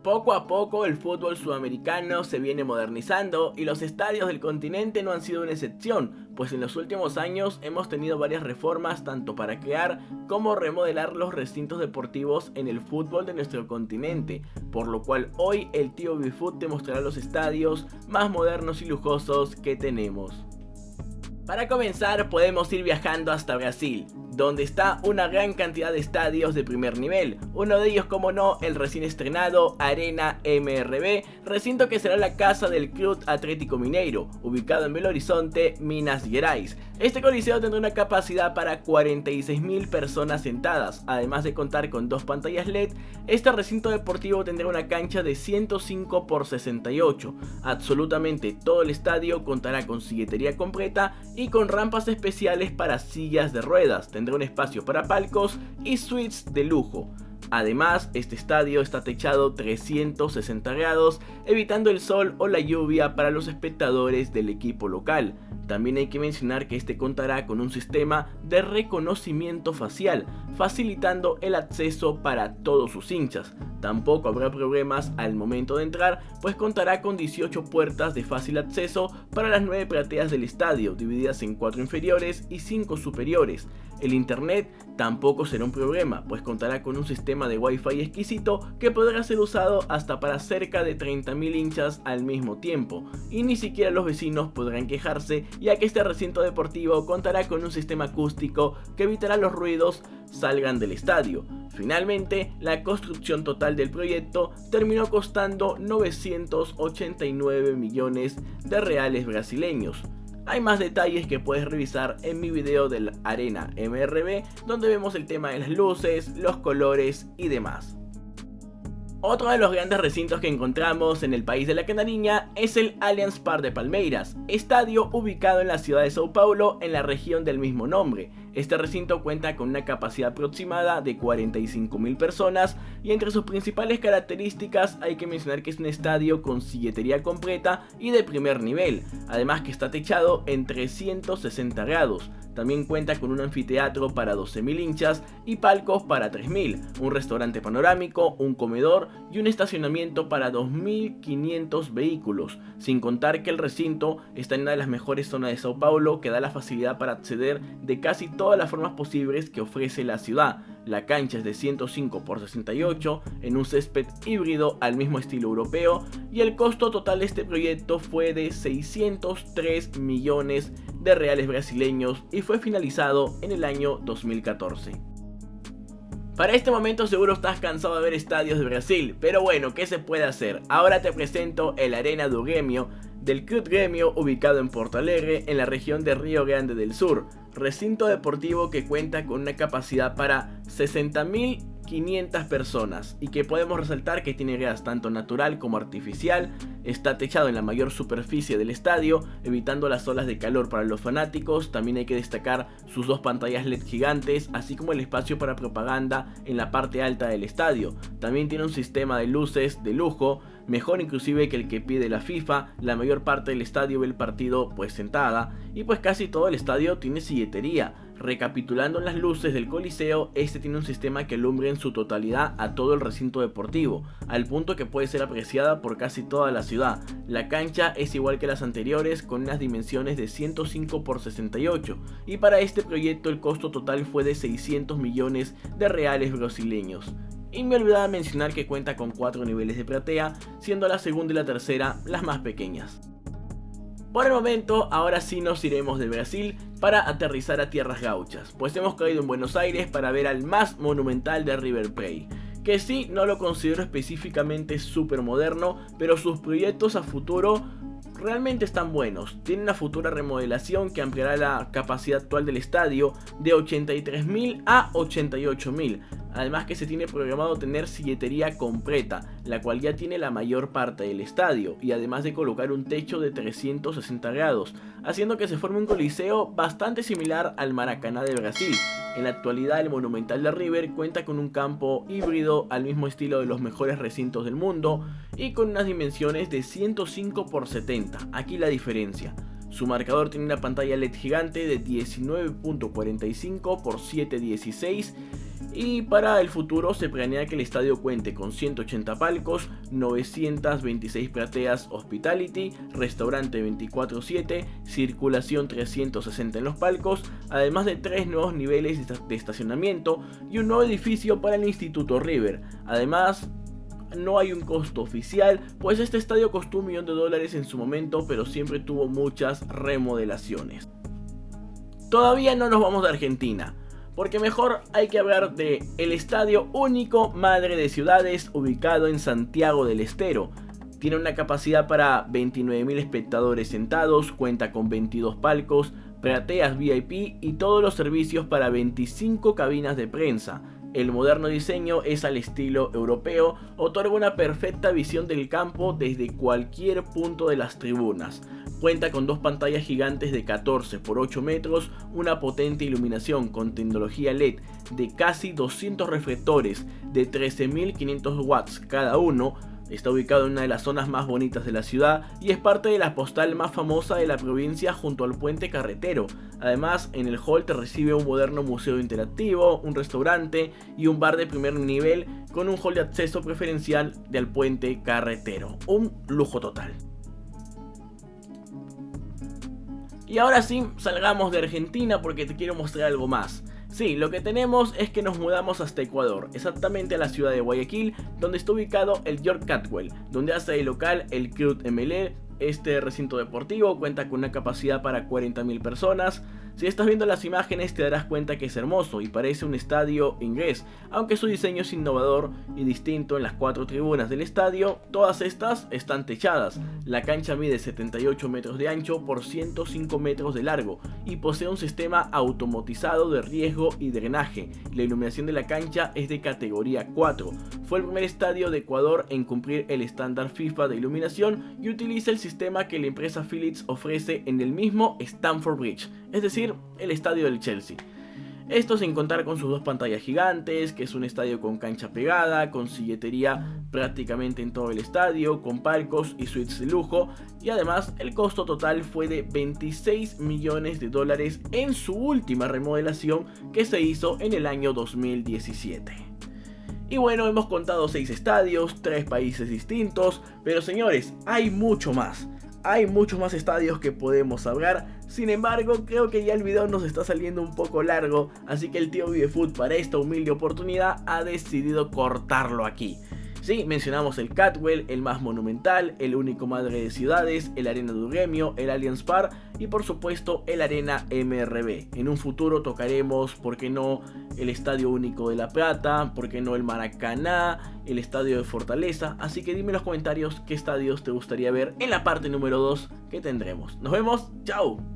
Poco a poco el fútbol sudamericano se viene modernizando y los estadios del continente no han sido una excepción, pues en los últimos años hemos tenido varias reformas tanto para crear como remodelar los recintos deportivos en el fútbol de nuestro continente, por lo cual hoy el tío Bifoot te mostrará los estadios más modernos y lujosos que tenemos. Para comenzar podemos ir viajando hasta Brasil, donde está una gran cantidad de estadios de primer nivel, uno de ellos como no el recién estrenado Arena MRV, recinto que será la casa del Club Atlético Mineiro, ubicado en Belo Horizonte, Minas Gerais. Este coliseo tendrá una capacidad para 46.000 personas sentadas, además de contar con dos pantallas LED. Este recinto deportivo tendrá una cancha de 105 por 68, absolutamente todo el estadio contará con silletería completa y con rampas especiales para sillas de ruedas, tendrá un espacio para palcos y suites de lujo. Además, este estadio está techado 360 grados, evitando el sol o la lluvia para los espectadores del equipo local. También hay que mencionar que este contará con un sistema de reconocimiento facial, facilitando el acceso para todos sus hinchas. Tampoco habrá problemas al momento de entrar, pues contará con 18 puertas de fácil acceso para las 9 plateas del estadio, divididas en 4 inferiores y 5 superiores. El internet tampoco será un problema, pues contará con un sistema de Wi-Fi exquisito que podrá ser usado hasta para cerca de 30.000 hinchas al mismo tiempo, y ni siquiera los vecinos podrán quejarse, ya que este recinto deportivo contará con un sistema acústico que evitará los ruidos salgan del estadio. Finalmente, la construcción total del proyecto terminó costando 989 millones de reales brasileños. Hay más detalles que puedes revisar en mi video del Arena MRV, donde vemos el tema de las luces, los colores y demás. Otro de los grandes recintos que encontramos en el país de la Canariña es el Allianz Parque de Palmeiras, estadio ubicado en la ciudad de Sao Paulo, en la región del mismo nombre. Este recinto cuenta con una capacidad aproximada de 45.000 personas y entre sus principales características hay que mencionar que es un estadio con silletería completa y de primer nivel, además que está techado en 360 grados. También cuenta con un anfiteatro para 12.000 hinchas y palcos para 3.000, un restaurante panorámico, un comedor y un estacionamiento para 2.500 vehículos, sin contar que el recinto está en una de las mejores zonas de Sao Paulo, que da la facilidad para acceder de casi todas las formas posibles que ofrece la ciudad. La cancha es de 105 por 68 en un césped híbrido al mismo estilo europeo, y el costo total de este proyecto fue de 603 millones de reales brasileños y fue finalizado en el año 2014. Para este momento seguro estás cansado de ver estadios de Brasil, pero bueno, ¿qué se puede hacer? Ahora te presento el Arena do Grêmio del Club Grêmio, ubicado en Porto Alegre, en la región de Río Grande del Sur. Recinto deportivo que cuenta con una capacidad para 60.500 personas y que podemos resaltar que tiene gas tanto natural como artificial. Está techado en la mayor superficie del estadio, evitando las olas de calor para los fanáticos. También hay que destacar sus dos pantallas LED gigantes, así como el espacio para propaganda en la parte alta del estadio. También tiene un sistema de luces de lujo, mejor inclusive que el que pide la FIFA. La mayor parte del estadio ve el partido pues sentada, y pues casi todo el estadio tiene silletería. Recapitulando las luces del coliseo, este tiene un sistema que alumbra en su totalidad a todo el recinto deportivo, al punto que puede ser apreciada por casi toda la ciudad. La cancha es igual que las anteriores, con unas dimensiones de 105 por 68, y para este proyecto el costo total fue de 600 millones de reales brasileños. Y me olvidaba mencionar que cuenta con 4 niveles de platea, siendo la segunda y la tercera las más pequeñas. Por el momento, ahora sí nos iremos de Brasil para aterrizar a tierras gauchas, pues hemos caído en Buenos Aires para ver al más monumental de River Plate, que sí, no lo considero específicamente súper moderno, pero sus proyectos a futuro realmente están buenos. Tiene una futura remodelación que ampliará la capacidad actual del estadio de 83.000 a 88.000. Además que se tiene programado tener silletería completa, la cual ya tiene la mayor parte del estadio, y además de colocar un techo de 360 grados, haciendo que se forme un coliseo bastante similar al Maracaná de Brasil. En la actualidad el Monumental de River cuenta con un campo híbrido al mismo estilo de los mejores recintos del mundo y con unas dimensiones de 105 por 70, aquí la diferencia. Su marcador tiene una pantalla LED gigante de 19.45 por 7.16 Y para el futuro se planea que el estadio cuente con 180 palcos, 926 plateas Hospitality, restaurante 24/7, circulación 360 en los palcos, además de 3 nuevos niveles de estacionamiento y un nuevo edificio para el Instituto River. Además, no hay un costo oficial, pues este estadio costó $1 millón en su momento, pero siempre tuvo muchas remodelaciones. Todavía no nos vamos de Argentina, porque mejor hay que hablar de el Estadio Único Madre de Ciudades, ubicado en Santiago del Estero. Tiene una capacidad para 29.000 espectadores sentados, cuenta con 22 palcos, plateas VIP y todos los servicios para 25 cabinas de prensa. El moderno diseño es al estilo europeo, otorga una perfecta visión del campo desde cualquier punto de las tribunas. Cuenta con 2 pantallas gigantes de 14 por 8 metros, una potente iluminación con tecnología LED de casi 200 reflectores de 13.500 watts cada uno. Está ubicado en una de las zonas más bonitas de la ciudad y es parte de la postal más famosa de la provincia junto al puente carretero. Además, en el hall te recibe un moderno museo interactivo, un restaurante y un bar de primer nivel con un hall de acceso preferencial del puente carretero. Un lujo total. Y ahora sí, salgamos de Argentina porque te quiero mostrar algo más. Sí, lo que tenemos es que nos mudamos hasta Ecuador, exactamente a la ciudad de Guayaquil, donde está ubicado el York Catwell, donde hace de local el CRUD MLE. Este recinto deportivo cuenta con una capacidad para 40.000 personas. Si estás viendo las imágenes te darás cuenta que es hermoso y parece un estadio inglés, aunque su diseño es innovador y distinto en las 4 tribunas del estadio. Todas estas están techadas. La cancha mide 78 metros de ancho por 105 metros de largo y posee un sistema automatizado de riego y drenaje. La iluminación de la cancha es de categoría 4. Fue el primer estadio de Ecuador en cumplir el estándar FIFA de iluminación y utiliza el sistema que la empresa Philips ofrece en el mismo Stamford Bridge, es decir, el estadio del Chelsea. Esto sin contar con sus 2 pantallas gigantes, que es un estadio con cancha pegada, con silletería prácticamente en todo el estadio, con palcos y suites de lujo, y además el costo total fue de $26 millones en su última remodelación que se hizo en el año 2017. Y bueno, hemos contado 6 estadios, 3 países distintos, pero señores, hay mucho más. Hay muchos más estadios que podemos hablar. Sin embargo, creo que ya el video nos está saliendo un poco largo, así que el tío Vivefood para esta humilde oportunidad ha decidido cortarlo aquí. Sí, mencionamos el Catwell, el más monumental, el único Madre de Ciudades, el Arena do Grêmio, el Allianz Parque y por supuesto el Arena MRV. En un futuro tocaremos, ¿por qué no?, el Estadio Único de La Plata, ¿por qué no el Maracaná, el Estadio de Fortaleza? Así que dime en los comentarios qué estadios te gustaría ver en la parte número 2 que tendremos. Nos vemos, chao.